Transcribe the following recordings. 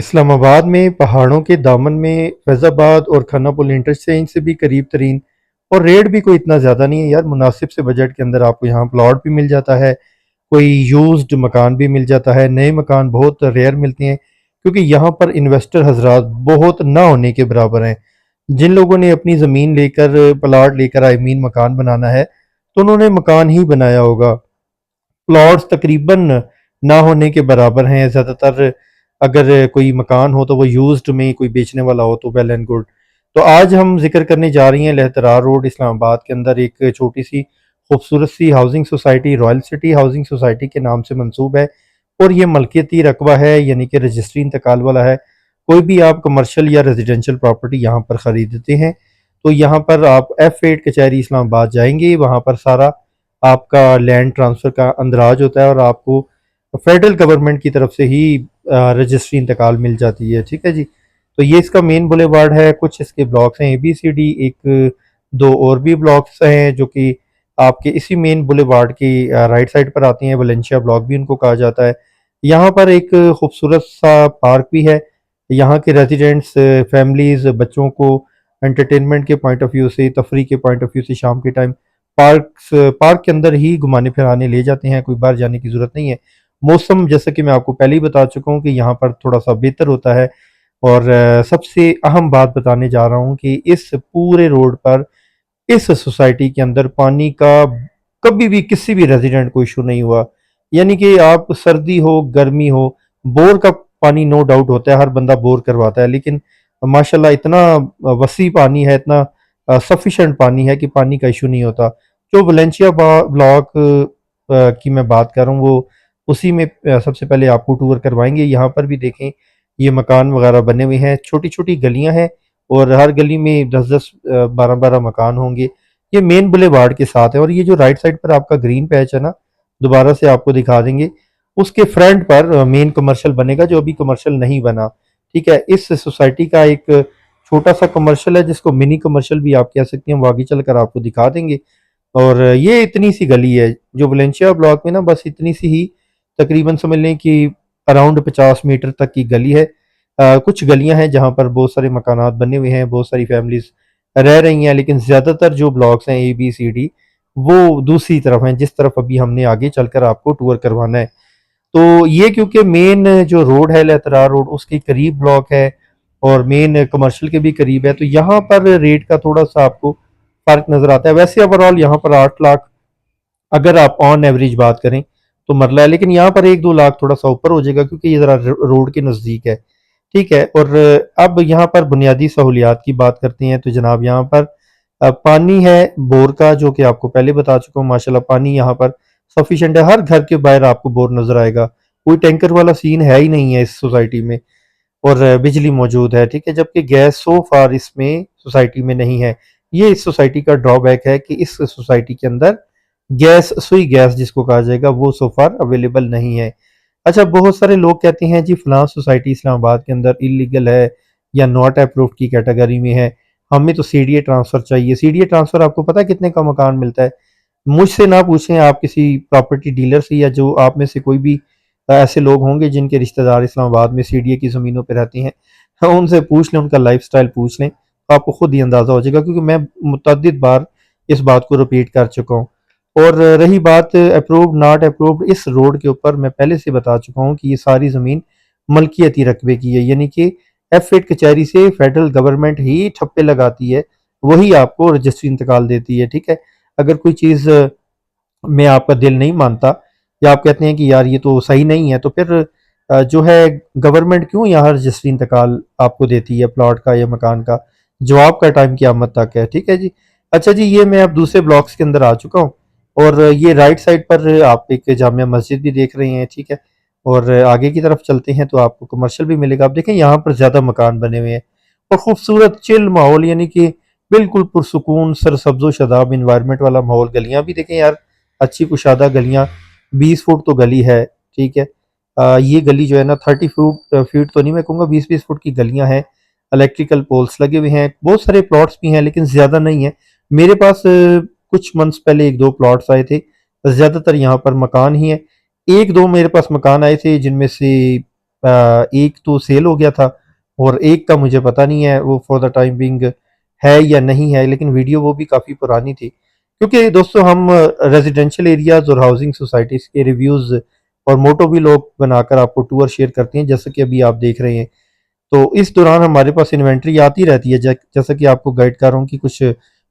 इस्लामाबाद में पहाड़ों के दामन में फैज़ाबाद और खानापुल इंटरचेंज से भी करीब तरीन और रेट भी कोई इतना ज़्यादा नहीं है यार। मुनासिब से बजट के अंदर आपको यहाँ प्लॉट भी मिल जाता है, कोई यूज्ड मकान भी मिल जाता है। नए मकान बहुत रेयर मिलते हैं क्योंकि यहाँ पर इन्वेस्टर हजरात बहुत ना होने के बराबर हैं। जिन लोगों ने अपनी ज़मीन लेकर प्लॉट लेकर आई मीन मकान बनाना है तो उन्होंने मकान ही बनाया होगा। प्लॉट्स तकरीबन ना होने के बराबर हैं ज़्यादातर। अगर कोई मकान हो तो वो यूज्ड में कोई बेचने वाला हो तो वेल एंड गुड। तो आज हम जिक्र करने जा रही हैं लहतरा रोड इस्लामाबाद के अंदर एक छोटी सी खूबसूरत सी housing society royal city housing society के नाम से मंसूब है और ये मलकियती रकबा है यानी कि रजिस्ट्री इंतकाल वाला है। कोई भी आप कमर्शियल या रेजिडेंशियल प्रॉपर्टी यहाँ पर ख़रीदते हैं तो यहाँ पर आप F8 कचहरी इस्लामाबाद जाएंगे, वहाँ पर सारा आपका लैंड ट्रांसफ़र का अंदराज होता है और आपको फेडरल गवर्नमेंट की तरफ से ही रजिस्ट्री इंतकाल मिल जाती है। ठीक है जी। तो ये इसका मेन बुलेवार्ड है, कुछ इसके ब्लॉक्स हैं ABCD, एक दो और भी ब्लॉक्स हैं जो कि आपके इसी मेन बुलेवार्ड की राइट साइड पर आती हैं। वलेंशिया ब्लॉक भी उनको कहा जाता है। यहाँ पर एक खूबसूरत सा पार्क भी है। यहाँ के रेजिडेंट्स फैमिलीज़ बच्चों को एंटरटेनमेंट के पॉइंट ऑफ व्यू से, तफरी के पॉइंट ऑफ व्यू से शाम के टाइम पार्क के अंदर ही घुमाने फिराने ले जाते हैं, कोई बाहर जाने की ज़रूरत नहीं है। मौसम जैसा कि मैं आपको पहले ही बता चुका हूँ कि यहाँ पर थोड़ा-सा बेहतर होता है। और सबसे अहम बात बताने जा रहा हूँ कि इस पूरे रोड पर, इस सोसाइटी के अंदर पानी का कभी भी किसी भी रेज़िडेंट को इश्यू नहीं हुआ। यानी कि आप सर्दी हो, गर्मी हो, बोर का पानी नो डाउट होता है, हर बंदा बोर करवाता है, लेकिन माशाल्लाह इतना वसी पानी है, इतना सफिशिएंट पानी है कि पानी का इश्यू नहीं होता। जो वलेंशिया ब्लॉक की मैं बात कर रहा हूँ वो उसी में सबसे पहले आपको टूर करवाएंगे। यहाँ पर भी देखें, ये मकान वगैरह बने हुए हैं, छोटी छोटी गलियां हैं और हर गली में 10-10 12-12 मकान होंगे। ये मेन बुलेवार्ड के साथ है और ये जो राइट साइड पर आपका ग्रीन पैच है ना, दोबारा से आपको दिखा देंगे, उसके फ्रंट पर मेन कमर्शियल बनेगा जो अभी कमर्शियल नहीं बना। ठीक है। इस सोसाइटी का एक छोटा सा कमर्शियल है जिसको मिनी कमर्शियल भी आप कह सकते हैं, वो आगे चलकर आपको दिखा देंगे। और ये इतनी सी गली है जो वलेंशिया ब्लॉक में ना, बस इतनी सी ही, तकरीबन समझ लें कि अराउंड 50 मीटर तक की गली है। कुछ गलियां हैं जहां पर बहुत सारे मकानात बने हुए हैं, बहुत सारी फैमिलीज रह रही हैं, लेकिन ज़्यादातर जो ब्लॉक्स हैं ABCD वो दूसरी तरफ हैं, जिस तरफ अभी हमने आगे चलकर आपको टूर करवाना है। तो ये क्योंकि मेन जो रोड है लहतरा रोड उसके करीब ब्लॉक है और मेन कमर्शियल के भी करीब है, तो यहाँ पर रेट का थोड़ा सा आपको फ़र्क नज़र आता है। वैसे ओवरऑल यहाँ पर 8 लाख अगर आप ऑन एवरेज बात करें तो मरला है, लेकिन यहाँ पर 1-2 लाख थोड़ा सा ऊपर हो जाएगा क्योंकि ये ज़रा रोड के नज़दीक है। ठीक है। और अब यहाँ पर बुनियादी सहूलियात की बात करते हैं तो जनाब यहाँ पर पानी है बोर का, जो कि आपको पहले बता चुका हूँ। माशाल्लाह पानी यहाँ पर सफिशिएंट है, हर घर के बाहर आपको बोर नज़र आएगा। कोई टैंकर वाला सीन है ही नहीं है इस सोसाइटी में। और बिजली मौजूद है। ठीक है। जबकि गैस सो फार इसमें सोसाइटी में नहीं है। ये इस सोसाइटी का ड्रॉबैक है कि इस सोसाइटी के अंदर गैस, सुई गैस जिसको कहा जाएगा, वो सो फार अवेलेबल नहीं है। अच्छा, बहुत सारे लोग कहते हैं जी फलां सोसाइटी इस्लामाबाद के अंदर इलीगल है या नॉट अप्रूव्ड की कैटेगरी में है, हमें तो CDA ट्रांसफ़र चाहिए। CDA ट्रांसफ़र आपको पता है कितने का मकान मिलता है? मुझसे ना पूछें, आप किसी प्रॉपर्टी डीलर से या जो आप में से कोई भी ऐसे लोग होंगे जिनके रिश्तेदार इस्लामाबाद में CDA की ज़मीनों पे रहते हैं, हाँ, उनसे पूछ लें, उनका लाइफ़स्टाइल पूछ लें, तो आपको खुद ही अंदाज़ा हो जाएगा क्योंकि मैं मुतअद्दिद बार इस बात को रिपीट कर चुका हूँ। और रही बात अप्रूव्ड नॉट अप्रूव्ड, इस रोड के ऊपर मैं पहले से बता चुका हूँ कि ये सारी ज़मीन मलकियती रकबे की है, यानी कि F8 कचहरी से फेडरल गवर्नमेंट ही ठप्पे लगाती है, वही आपको रजिस्ट्री इंतकाल देती है। ठीक है। अगर कोई चीज़ में आपका दिल नहीं मानता या आप कहते हैं कि यार ये तो सही नहीं है, तो फिर जो है गवर्नमेंट क्यों यहाँ रजिस्ट्री इंतकाल आपको देती है प्लॉट का या मकान का? जवाब का टाइम क़यामत तक है। ठीक है जी। अच्छा जी, ये मैं अब दूसरे ब्लॉक्स के अंदर आ चुका हूँ और ये राइट साइड पर आप एक जामिया मस्जिद भी देख रहे हैं। ठीक है। और आगे की तरफ चलते हैं तो आपको कमर्शियल भी मिलेगा। आप देखें यहाँ पर ज़्यादा मकान बने हुए हैं और खूबसूरत चिल माहौल, यानी कि बिल्कुल पुरसुकून सरसब्ज़ो शादाब इन्वायरमेंट वाला माहौल। गलियाँ भी देखें यार, अच्छी कुशादा गलियाँ, 20 फुट तो गली है। ठीक है। ये गली जो है ना 30 फीट तो नहीं, मैं कहूँगा 20-20 फुट की गलियाँ हैं। इलेक्ट्रिकल पोल्स लगे हुए हैं, बहुत सारे प्लॉट्स भी हैं लेकिन ज़्यादा नहीं है। मेरे पास कुछ मंथ्स पहले 1-2 प्लॉट्स आए थे, ज़्यादातर यहाँ पर मकान ही है। 1-2 मेरे पास मकान आए थे जिनमें से एक तो सेल हो गया था और एक का मुझे पता नहीं है वो फॉर द टाइम बिंग है या नहीं है, लेकिन वीडियो वो भी काफ़ी पुरानी थी। क्योंकि दोस्तों हम रेजिडेंशियल एरियाज़ और हाउसिंग सोसाइटीज़ के रिव्यूज़ और मोटो भी लोग बनाकर आपको टूर शेयर करते हैं, जैसे कि अभी आप देख रहे हैं। तो इस दौरान हमारे पास इन्वेंट्री आती रहती है, जैसा कि आपको गाइड कर रहा हूँ कि कुछ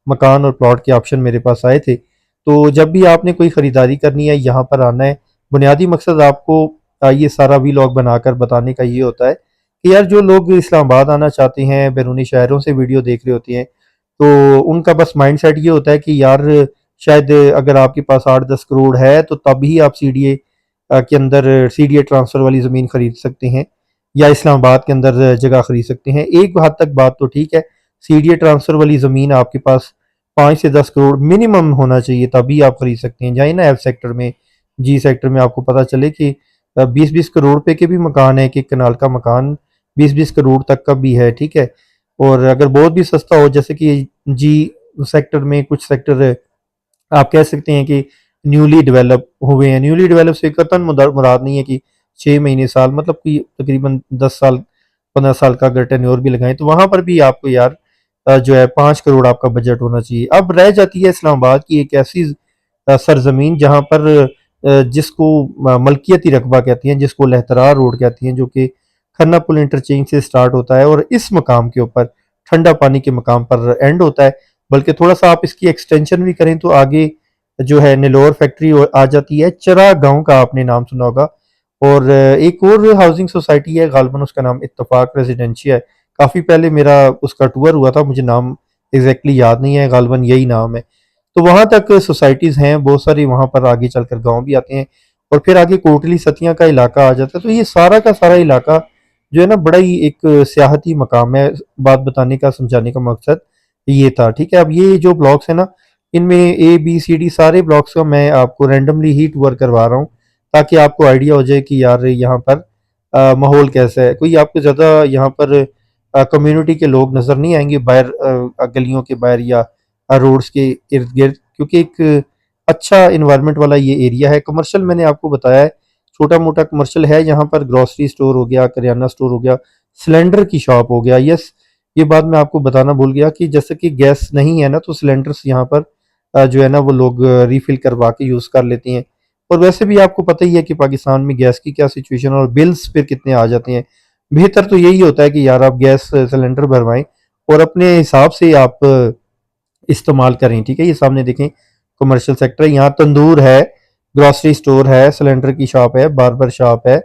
मकान और प्लॉट के ऑप्शन मेरे पास आए थे। तो जब भी आपने कोई ख़रीदारी करनी है, यहाँ पर आना है। बुनियादी मकसद आपको ये सारा व्लॉग बनाकर बताने का ये होता है कि यार जो लोग इस्लामाबाद आना चाहते हैं, बैरूनी शहरों से वीडियो देख रहे होते हैं, तो उनका बस माइंडसेट ये होता है कि यार शायद अगर आपके पास 8-10 करोड़ है तो तभी आप सीडीए के अंदर सीडीए ट्रांसफ़र वाली ज़मीन खरीद सकते हैं या इस्लामाबाद के अंदर जगह खरीद सकते हैं। एक हद तक बात तो ठीक है, सीडीए ट्रांसफ़र वाली ज़मीन आपके पास 5 से 10 करोड़ मिनिमम होना चाहिए तभी आप खरीद सकते हैं। जाइए ना एफ सेक्टर में, जी सेक्टर में आपको पता चले कि 20-20 करोड़ रुपए के भी मकान है, एक-एक कनाल का मकान 20-20 करोड़ तक का भी है, ठीक है? और अगर बहुत भी सस्ता हो जैसे कि जी सेक्टर में कुछ सेक्टर आप कह सकते हैं कि न्यूली डेवलप हुए हैं। न्यूली डेवलप से कतई मुराद नहीं है कि 6 महीने साल, मतलब कि तकरीबन 10 साल 15 साल का अगर टेन्योर भी लगाएं तो वहां पर भी आपको यार जो है 5 करोड़ आपका बजट होना चाहिए। अब रह जाती है इस्लामाबाद की एक ऐसी सरजमीन जहां पर जिसको मलकियती रकबा कहती हैं, जिसको लहतरा रोड कहती हैं, जो कि खन्ना पुल इंटरचेंज से स्टार्ट होता है और इस मकाम के ऊपर ठंडा पानी के मकाम पर एंड होता है। बल्कि थोड़ा सा आप इसकी एक्सटेंशन भी करें तो आगे जो है नेलोर फैक्ट्री आ जाती है। चरा गांव का आपने नाम सुना होगा। और एक और हाउसिंग सोसाइटी है, गालबन उसका नाम इत्तफाक रेजिडेंशिया है। काफ़ी पहले मेरा उसका टूर हुआ था, मुझे नाम एग्जैक्टली याद नहीं है, गालबन यही नाम है। तो वहाँ तक सोसाइटीज़ हैं बहुत सारी, वहाँ पर आगे चलकर गांव भी आते हैं और फिर आगे कोटली सतिया का इलाका आ जाता है। तो ये सारा का सारा इलाका जो है ना बड़ा ही एक सियाहती मकाम है। बात बताने का समझाने का मकसद ये था, ठीक है? अब ये जो ब्लॉक्स है ना, इनमें ए बी सी डी सारे ब्लॉक्स का मैं आपको रैंडमली ही टूर करवा रहा हूँ ताकि आपको आइडिया हो जाए कि यार यहाँ पर माहौल कैसा है। कोई आपको ज़्यादा यहाँ पर कम्युनिटी के लोग नज़र नहीं आएंगे बाहर, गलियों के बाहर या रोड्स के इर्द गिर्द, क्योंकि एक अच्छा इन्वायरमेंट वाला ये एरिया है। कमर्शियल मैंने आपको बताया है, छोटा मोटा कमर्शियल है यहाँ पर, ग्रॉसरी स्टोर हो गया, करियाना स्टोर हो गया, सिलेंडर की शॉप हो गया। यस, ये बात मैं आपको बताना भूल गया कि जैसे कि गैस नहीं है ना, तो सिलेंडर्स यहाँ पर जो है ना वो लोग रिफिल करवा के यूज़ कर लेते हैं। और वैसे भी आपको पता ही है कि पाकिस्तान में गैस की क्या सिचुएशन है और बिल्स फिर कितने आ जाते हैं। बेहतर तो यही होता है कि यार आप गैस सिलेंडर भरवाएं और अपने हिसाब से आप इस्तेमाल करें, ठीक है? ये सामने देखें कमर्शियल सेक्टर है, यहाँ तंदूर है, ग्रॉसरी स्टोर है, सिलेंडर की शॉप है, बार्बर शॉप है।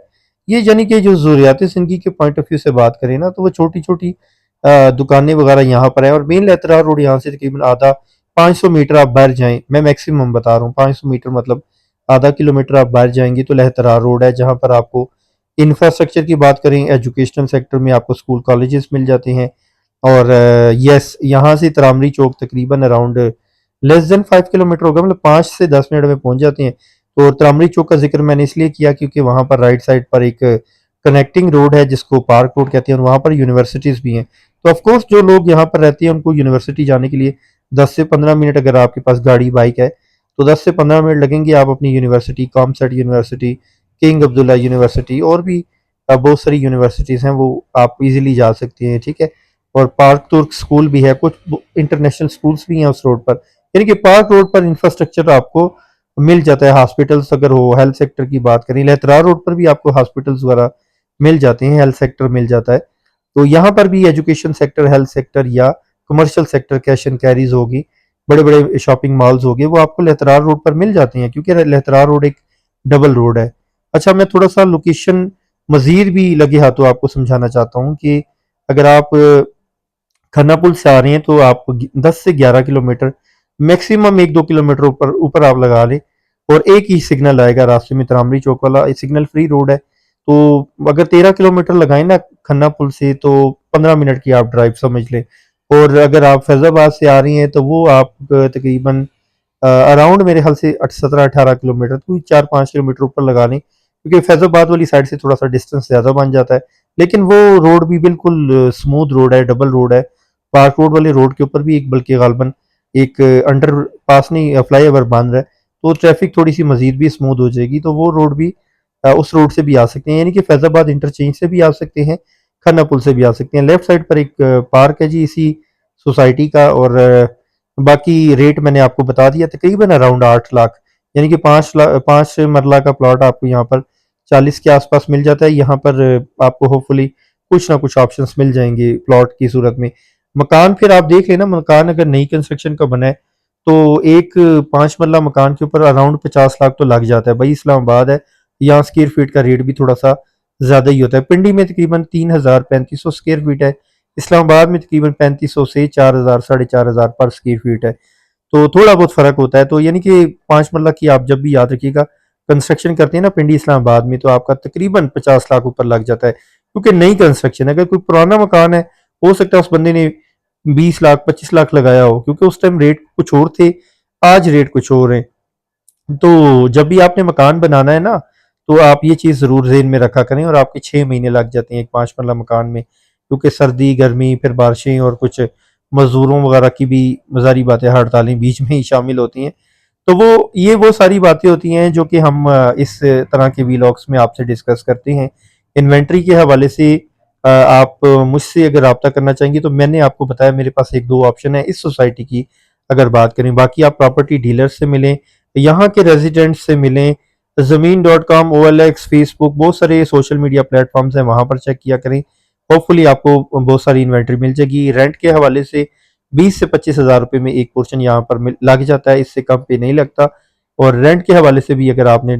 ये यानी कि जो ज़रूरियात ज़िंदगी के पॉइंट ऑफ व्यू से बात करें ना, तो वो छोटी-छोटी दुकानें वगैरह यहाँ पर है। और मेन लेतरा रोड यहाँ से तकरीबन आधा 500 मीटर आप बाहर जाएँ, मैं मैक्सिमम बता रहा हूँ, 500 मीटर मतलब आधा किलोमीटर आप बाहर जाएँगे तो लहतरा रोड है, जहाँ पर आपको इंफ्रास्ट्रक्चर की बात करें, एजुकेशनल सेक्टर में आपको स्कूल कॉलेजेस मिल जाते हैं। और यस, यहाँ से तरामरी चौक तकरीबन अराउंड लेस देन 5 किलोमीटर होगा, मतलब 5 से 10 मिनट में पहुंच जाते हैं। तो तरामरी चौक का जिक्र मैंने इसलिए किया क्योंकि वहाँ पर राइट साइड पर एक कनेक्टिंग रोड है जिसको पार्क रोड कहते हैं और वहाँ पर यूनिवर्सिटीज़ भी हैं। तो ऑफ कोर्स जो लोग यहाँ पर रहते हैं उनको यूनिवर्सिटी जाने के लिए 10 से 15 मिनट, अगर आपके पास गाड़ी बाइक है तो 10 से 15 मिनट लगेंगे। आप अपनी university, COMSATS university, king Abdullah University और भी बहुत सारी यूनिवर्सिटीज़ हैं, वो आप इजीली जा सकते हैं, ठीक है? और पार्क तुर्क स्कूल भी है, कुछ इंटरनेशनल स्कूल्स भी हैं उस रोड पर। यानी कि पार्क रोड पर इंफ्रास्ट्रक्चर आपको मिल जाता है। हॉस्पिटल्स अगर हो, हेल्थ सेक्टर की बात करें, लहतरा रोड पर भी आपको हॉस्पिटल्स वगैरह मिल जाते हैं, हेल्थ सेक्टर मिल जाता है। तो यहाँ पर भी एजुकेशन सेक्टर, हेल्थ सेक्टर या commercial sector, cash and carries होगी, बड़े बड़े शॉपिंग मॉल्स हो गए, वो आपको लहतरा रोड पर मिल जाते हैं क्योंकि लहतरा रोड एक डबल रोड है। अच्छा, मैं थोड़ा सा लोकेशन मजीद भी लगे हाथों आपको समझाना चाहता हूँ कि अगर आप खन्ना पुल से आ रहे हैं तो आप 10 से 11 किलोमीटर, मैक्सिमम 1-2 किलोमीटर ऊपर ऊपर आप लगा लें और एक ही सिग्नल आएगा रास्ते में, तरामरी चौक वाला। सिग्नल फ्री रोड है। तो अगर 13 किलोमीटर लगाएं ना खन्ना पुल से तो 15 मिनट की आप ड्राइव समझ लें। और अगर आप फैजाबाद से आ रही हैं तो वो आप तकरीबन अराउंड मेरे ख्याल से 17-18 किलोमीटर, तो 4-5 किलोमीटर ऊपर लगा लें क्योंकि फैजाबाद वाली साइड से थोड़ा सा डिस्टेंस ज़्यादा बन जाता है। लेकिन वो रोड भी बिल्कुल स्मूथ रोड है, डबल रोड है। पार्क रोड वाले रोड के ऊपर भी एक, बल्कि गालबन एक अंडर पास नहीं, फ्लाई ओवर बन रहा है, तो ट्रैफिक थोड़ी सी मजीद भी स्मूथ हो जाएगी। तो वो रोड भी उस रोड से भी आ सकते हैं, यानी कि फैजाबाद इंटरचेंज से भी आ सकते हैं, खन्ना पुल से भी आ सकते हैं। लेफ्ट साइड पर एक पार्क है जी इसी सोसाइटी का, और बाकी रेट मैंने आपको बता दिया, तकरीबन अराउंड 8 लाख, यानी कि 5 मरला का प्लॉट आपको यहाँ पर 40 के आसपास मिल जाता है। यहाँ पर आपको होपफुली कुछ ना कुछ ऑप्शंस मिल जाएंगे प्लॉट की सूरत में। मकान फिर आप देख लेना, मकान अगर नई कंस्ट्रक्शन का बना है तो एक 5 मरला मकान के ऊपर अराउंड 50 लाख तो लग जाता है भाई। इस्लामाबाद है, यहाँ स्क्वायर फीट का रेट भी थोड़ा सा ज्यादा ही होता है। पिंडी में तकरीबन 3,000-3,500 स्क्वायर फीट है, इस्लामाबाद में तकरीबन 3500 से 4,000 4,500 पर स्क्वायर फीट है, तो थोड़ा बहुत फर्क होता है। तो यानी कि 5 मरला की आप जब भी याद रखिएगा कंस्ट्रक्शन करते हैं ना पिंडी इस्लामाबाद में, तो आपका तकरीबन 50 लाख ऊपर लग जाता है, क्योंकि नई कंस्ट्रक्शन है। अगर कोई पुराना मकान है, हो सकता है उस बंदे ने 20 लाख 25 लाख लगाया हो, क्योंकि उस टाइम रेट कुछ और थे, आज रेट कुछ और है। तो जब भी आपने मकान बनाना है ना, तो आप ये चीज़ ज़रूर ज़हन में रखा करें, और आपके 6 महीने लग जाते हैं एक 5 मरला मकान में, क्योंकि सर्दी गर्मी फिर बारिशें और कुछ मजदूरों वगैरह की भी ज़ाहिर बात है हड़तालें बीच में ही शामिल होती हैं। तो वो सारी बातें होती हैं जो कि हम इस तरह के वीलॉग्स में आपसे डिस्कस करते हैं। इन्वेंट्री के हवाले से आप मुझसे अगर रब्ता करना चाहेंगे तो मैंने आपको बताया मेरे पास एक दो ऑप्शन है इस सोसाइटी की अगर बात करें। बाकी आप प्रॉपर्टी डीलर से मिलें, यहाँ के रेजिडेंट से मिलें, ज़मीन.com, OLX, फेसबुक, बहुत सारे सोशल मीडिया प्लेटफॉर्म्स हैं, वहाँ पर चेक किया करें। होपफुली आपको बहुत सारी इन्वेंट्री मिल जाएगी। रेंट के हवाले से 20 से 25 हज़ार रुपये में एक पोर्शन यहाँ पर लग जाता है, इससे कम पे नहीं लगता। और रेंट के हवाले से भी अगर आपने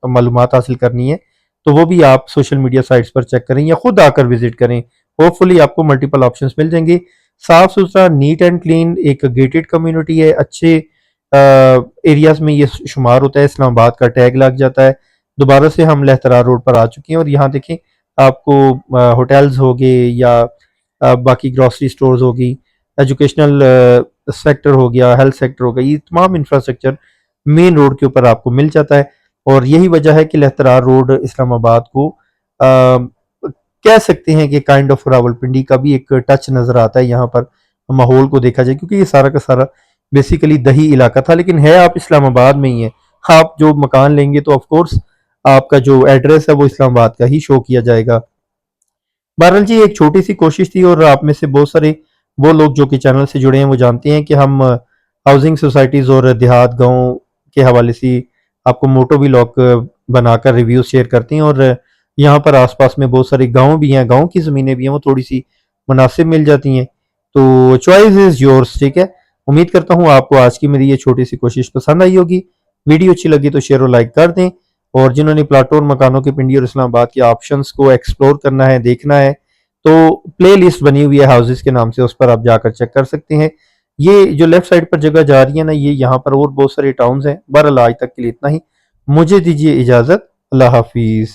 मालूमात हासिल करनी है तो वो भी आप सोशल मीडिया साइट्स पर चेक करें या खुद आकर विजिट करें। होपफुली आपको मल्टीपल ऑप्शंस मिल जाएंगे। साफ सुथरा, नीट एंड क्लीन, एक गेटेड कम्युनिटी है, अच्छे एरियाज में ये शुमार होता है, इस्लामाबाद का टैग लग जाता है। दोबारा से हम लहतरा रोड पर आ चुके हैं, और यहाँ देखें आपको होटल्स हो गए या बाकी ग्रॉसरी स्टोर्स होगी, एजुकेशनल सेक्टर हो गया, हेल्थ सेक्टर हो गया, ये तमाम इंफ्रास्ट्रक्चर मेन रोड के ऊपर आपको मिल जाता है। और यही वजह है कि लहतरा रोड इस्लामाबाद को कह सकते हैं कि काइंड ऑफ रावलपिंडी का भी एक टच नजर आता है यहाँ पर, माहौल को देखा जाए, क्योंकि ये सारा का सारा बेसिकली दही इलाका था, लेकिन है आप इस्लामाबाद में ही है। आप जो मकान लेंगे तो ऑफ कोर्स आपका जो एड्रेस है वो इस्लामाबाद का ही शो किया जाएगा। बहरहाल जी, एक छोटी सी कोशिश थी, और आप में से बहुत सारे वो लोग जो कि चैनल से जुड़े हैं वो जानते हैं कि हम हाउसिंग सोसाइटीज़ और देहात गाँव के हवाले से आपको मोटो व्लॉग बनाकर रिव्यू शेयर करते हैं। और यहाँ पर आसपास में बहुत सारे गाँव भी हैं, गाँव की ज़मीनें भी हैं, वो थोड़ी सी मुनासिब मिल जाती हैं। तो चॉइस इज़ योर्स, ठीक है। उम्मीद करता हूँ आपको आज की मेरी ये छोटी सी कोशिश पसंद आई होगी। वीडियो अच्छी लगी तो शेयर और लाइक कर दें, और जिन्होंने प्लाटों और मकानों के पिंडी और इस्लामाबाद के ऑप्शंस को एक्सप्लोर करना है, देखना है, तो प्ले लिस्ट बनी हुई है हाउसेस के नाम से, उस पर आप जाकर चेक कर सकते हैं। ये जो लेफ्ट साइड पर जगह जा रही है ना, ये यहाँ पर और बहुत सारे टाउन्स हैं। बहरहाल आज तक के लिए इतना ही, मुझे दीजिए इजाज़त। अल्लाह हाफिज़।